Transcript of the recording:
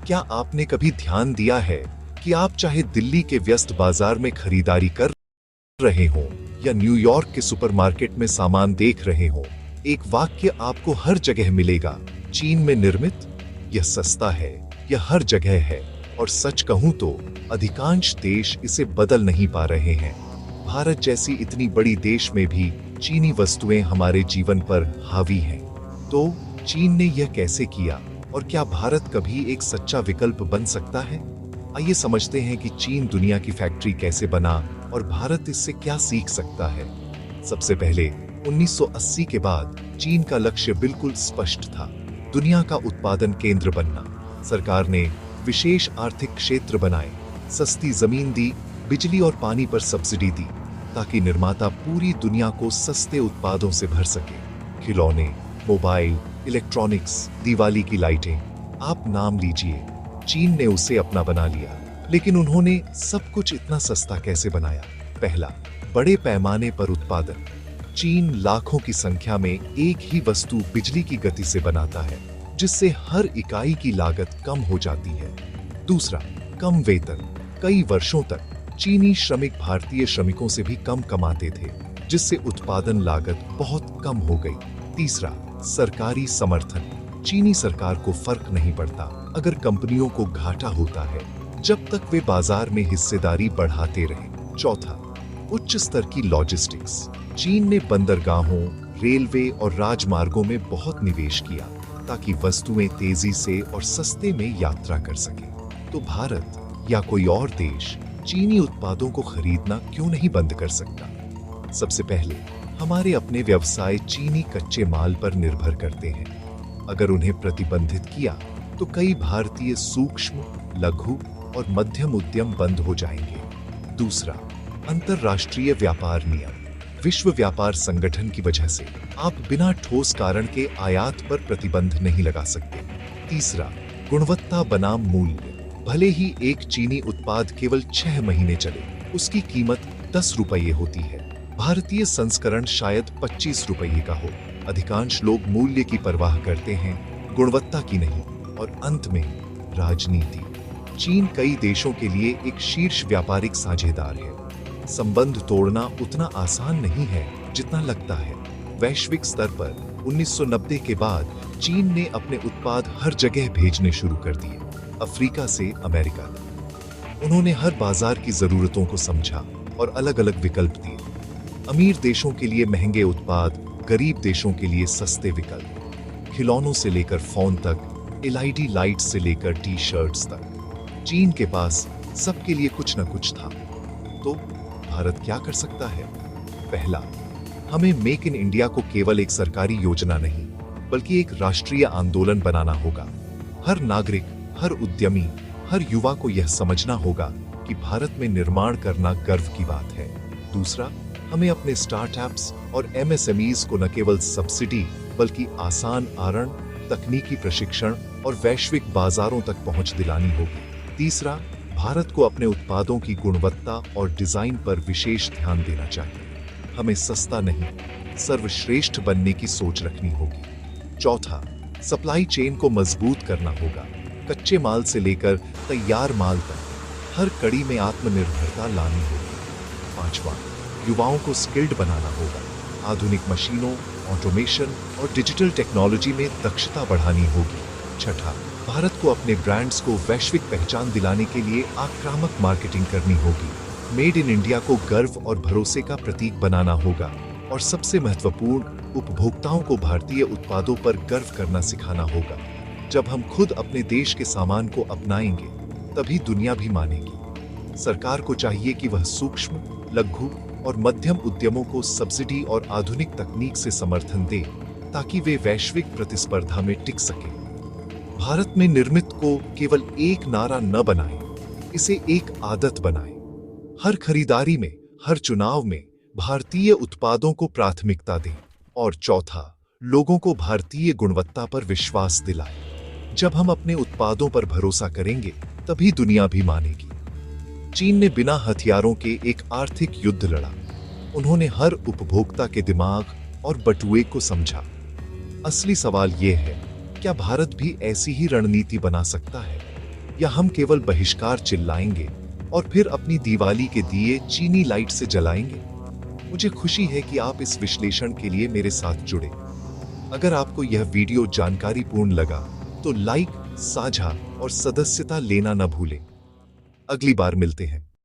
क्या आपने कभी ध्यान दिया है कि आप चाहे दिल्ली के व्यस्त बाजार में खरीदारी कर रहे हो या न्यूयॉर्क के सुपरमार्केट में सामान देख रहे हो, एक वाक्य आपको हर जगह मिलेगा, चीन में निर्मित, यह सस्ता है, यह हर जगह है। और सच कहूं तो अधिकांश देश इसे बदल नहीं पा रहे हैं। भारत जैसी इतनी बड़ी देश में भी चीनी वस्तुएं हमारे जीवन पर हावी हैं। तो चीन ने यह कैसे किया और क्या भारत कभी एक सच्चा विकल्प बन सकता है? आइए समझते हैं कि चीन दुनिया की फैक्ट्री कैसे बना और भारत इससे क्या सीख सकता है। सबसे पहले 1980 के बाद चीन का लक्ष्य बिल्कुल स्पष्ट था, दुनिया का उत्पादन केंद्र बनना। सरकार ने विशेष आर्थिक क्षेत्र बनाए, सस्ती जमीन दी, बिजली और पानी पर सब्सिडी दी, ताकि निर्माता पूरी दुनिया को सस्ते उत्पादों से भर सके। खिलौने, मोबाइल, इलेक्ट्रॉनिक्स, दिवाली की लाइटें, आप नाम लीजिए, चीन ने उसे अपना बना लिया। लेकिन उन्होंने सब कुछ इतना सस्ता कैसे बनाया? पहला, बड़े पैमाने पर उत्पादन। चीन लाखों की संख्या में एक ही वस्तु बिजली की गति से बनाता है, जिससे हर इकाई की लागत कम हो जाती है। दूसरा, कम वेतन। कई वर्षों तक चीनी श्रमिक भारतीय श्रमिकों से भी कम कमाते थे, जिससे उत्पादन लागत बहुत कम हो गई। तीसरा, सरकारी समर्थन। चीनी सरकार को फर्क नहीं पड़ता अगर कंपनियों को घाटा होता है, जब तक वे बाजार में हिस्सेदारी बढ़ाते रहें। चौथा, उच्च स्तर की लॉजिस्टिक्स। चीन ने बंदरगाहों, रेलवे और राजमार्गों में बहुत निवेश किया, ताकि वस्तुएं तेजी से और सस्ते में यात्रा कर सकें। तो भारत या कोई और देश चीनी उत्पादों को खरीदना क्यों नहीं बंद कर सकता? सबसे पहले, हमारे अपने व्यवसाय चीनी कच्चे माल पर निर्भर करते हैं। अगर उन्हें प्रतिबंधित किया तो कई भारतीय सूक्ष्म, लघु और मध्यम उद्यम बंद हो जाएंगे। दूसरा, अंतरराष्ट्रीय व्यापार नियम। विश्व व्यापार संगठन की वजह से आप बिना ठोस कारण के आयात पर प्रतिबंध नहीं लगा सकते। तीसरा, गुणवत्ता बनाम मूल्य। भले ही एक चीनी उत्पाद केवल 6 महीने चले, उसकी कीमत 10 रुपये होती है। भारतीय संस्करण शायद 25 रुपये का हो। अधिकांश लोग मूल्य की परवाह करते हैं, गुणवत्ता की नहीं। और अंत में, राजनीति। चीन कई देशों के लिए एक शीर्ष व्यापारिक साझेदार है। संबंध तोड़ना उतना आसान नहीं है जितना लगता है। वैश्विक स्तर पर 1990 के बाद चीन ने अपने उत्पाद हर जगह भेजने शुरू कर दिए, अफ्रीका से अमेरिका तक। उन्होंने हर बाजार की जरूरतों को समझा और अलग अलग विकल्प दिए। अमीर देशों के लिए महंगे उत्पाद, गरीब देशों के लिए सस्ते विकल्प। खिलौनों से लेकर फोन तक, एलईडी लाइट से लेकर टी शर्ट्स तक, चीन के पास सबके लिए कुछ न कुछ था। तो भारत क्या कर सकता है? पहला, हमें मेक इन इंडिया को केवल एक सरकारी योजना नहीं, बल्कि एक राष्ट्रीय आंदोलन बनाना होगा। हर नागरिक, हर उद्यमी, हर युवा को यह समझना होगा कि भारत में निर्माण करना गर्व की बात है। दूसरा, हमें अपने स्टार्टअप्स और एमएसएमईज को न केवल सब्सिडी, बल्कि आसान आरण, तकनीकी प्रशिक्षण और वैश्विक बाजारों तक पहुंच दिलानी होगी। तीसरा, भारत को अपने उत्पादों की गुणवत्ता और डिजाइन पर विशेष ध्यान देना चाहिए। हमें सस्ता नहीं, सर्वश्रेष्ठ बनने की सोच रखनी होगी। चौथा, सप्लाई चेन को मजबूत करना होगा। कच्चे माल से लेकर तैयार माल तक हर कड़ी में आत्मनिर्भरता लानी होगी। पांचवा, युवाओं को स्किल्ड बनाना होगा। आधुनिक मशीनों, ऑटोमेशन और डिजिटल टेक्नोलॉजी में दक्षता बढ़ानी होगी। छठा, भारत को अपने ब्रांड्स को वैश्विक पहचान दिलाने के लिए आक्रामक मार्केटिंग करनी होगी। मेड इन इंडिया को गर्व और भरोसे का प्रतीक बनाना होगा। और सबसे महत्वपूर्ण, उपभोक्ताओं को भारतीय उत्पादों पर गर्व करना सिखाना होगा। जब हम खुद अपने देश के सामान को अपनाएंगे, तभी दुनिया भी मानेगी। सरकार को चाहिए कि वह सूक्ष्म, लघु और मध्यम उद्यमों को सब्सिडी और आधुनिक तकनीक से समर्थन दे, ताकि वे वैश्विक प्रतिस्पर्धा में टिक सके। भारत में निर्मित को केवल एक नारा न बनाए, इसे एक आदत बनाए। हर खरीदारी में, हर चुनाव में भारतीय उत्पादों को प्राथमिकता दें। और चौथा, लोगों को भारतीय गुणवत्ता पर विश्वास दिलाएं। जब हम अपने उत्पादों पर भरोसा करेंगे, तभी दुनिया भी मानेगी। चीन ने बिना हथियारों के एक आर्थिक युद्ध लड़ा। उन्होंने हर उपभोक्ता के दिमाग और बटुए को समझा। असली सवाल यह है, क्या भारत भी ऐसी ही रणनीति बना सकता है? या हम केवल बहिष्कार चिल्लाएंगे और फिर अपनी दिवाली के दिए चीनी लाइट से जलाएंगे? मुझे खुशी है कि आप इस विश्लेषण के लिए मेरे साथ जुड़े। अगर आपको यह वीडियो जानकारीपूर्ण लगा तो लाइक, साझा और सदस्यता लेना न भूलें। अगली बार मिलते हैं।